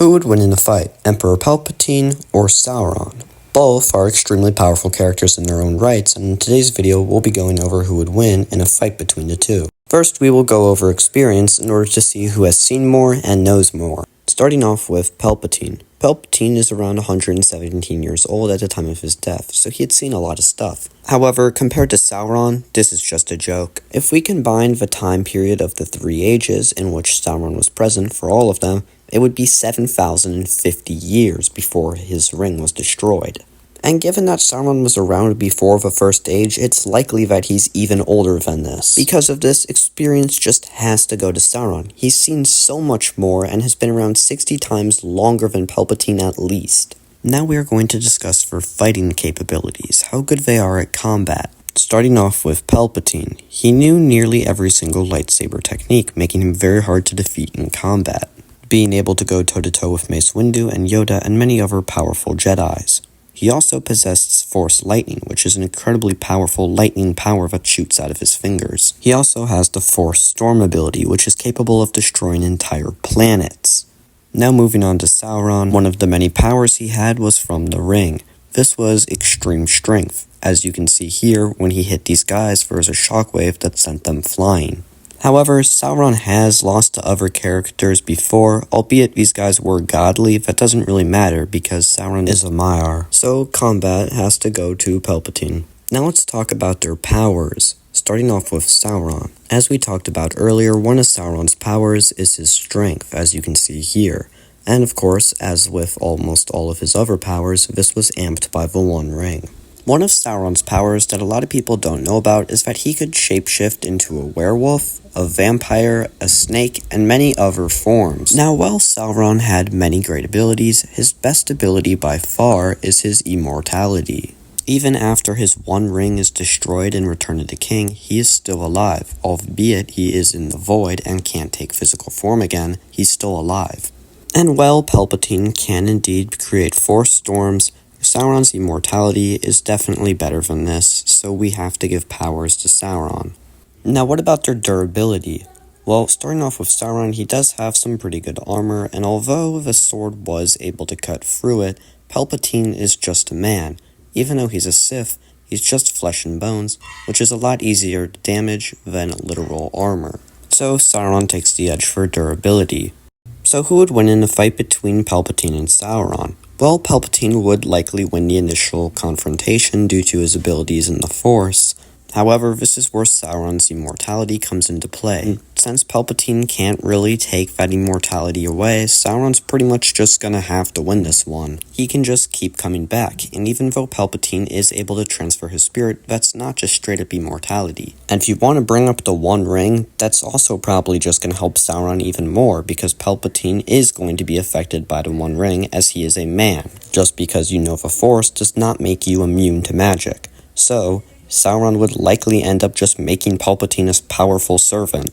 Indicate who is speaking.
Speaker 1: Who would win in a fight, Emperor Palpatine or Sauron? Both are extremely powerful characters in their own rights, and in today's video we'll be going over who would win in a fight between the two. First, we will go over experience in order to see who has seen more and knows more. Starting off with Palpatine. Palpatine is around 117 years old at the time of his death, so he had seen a lot of stuff. However, compared to Sauron, this is just a joke. If we combine the time period of the 3 ages in which Sauron was present for all of them, it would be 7,050 years before his ring was destroyed. And given that Sauron was around before the First Age, it's likely that he's even older than this. Because of this, experience just has to go to Sauron. He's seen so much more and has been around 60 times longer than Palpatine at least. Now we are going to discuss their fighting capabilities, how good they are at combat. Starting off with Palpatine, he knew nearly every single lightsaber technique, making him very hard to defeat in combat, being able to go toe-to-toe with Mace Windu and Yoda and many other powerful Jedis. He also possessed Force Lightning, which is an incredibly powerful lightning power that shoots out of his fingers. He also has the Force Storm ability, which is capable of destroying entire planets. Now moving on to Sauron, one of the many powers he had was from the ring. This was extreme strength. As you can see here, when he hit these guys, there was a shockwave that sent them flying. However, Sauron has lost to other characters before, albeit these guys were godly. That doesn't really matter because Sauron is a Maiar. So combat has to go to Palpatine. Now let's talk about their powers, starting off with Sauron. As we talked about earlier, one of Sauron's powers is his strength, as you can see here. And of course, as with almost all of his other powers, this was amped by the One Ring. One of Sauron's powers that a lot of people don't know about is that he could shapeshift into a werewolf, a vampire, a snake, and many other forms. Now, while Sauron had many great abilities, his best ability by far is his immortality. Even after his One Ring is destroyed in Return of the King, he is still alive. Albeit he is in the void and can't take physical form again, he's still alive. And while Palpatine can indeed create force storms, Sauron's immortality is definitely better than this, so we have to give powers to Sauron. Now what about their durability? Well, starting off with Sauron, he does have some pretty good armor, and although the sword was able to cut through it, Palpatine is just a man. Even though he's a Sith, he's just flesh and bones, which is a lot easier to damage than literal armor. So Sauron takes the edge for durability. So who would win in a fight between Palpatine and Sauron? Well, Palpatine would likely win the initial confrontation due to his abilities in the Force. However, this is where Sauron's immortality comes into play. Since Palpatine can't really take that immortality away, Sauron's pretty much just gonna have to win this one. He can just keep coming back, and even though Palpatine is able to transfer his spirit, that's not just straight up immortality. And if you want to bring up the One Ring, that's also probably just gonna help Sauron even more, because Palpatine is going to be affected by the One Ring as he is a man. Just because you know the Force does not make you immune to magic. So Sauron would likely end up just making Palpatine a powerful servant.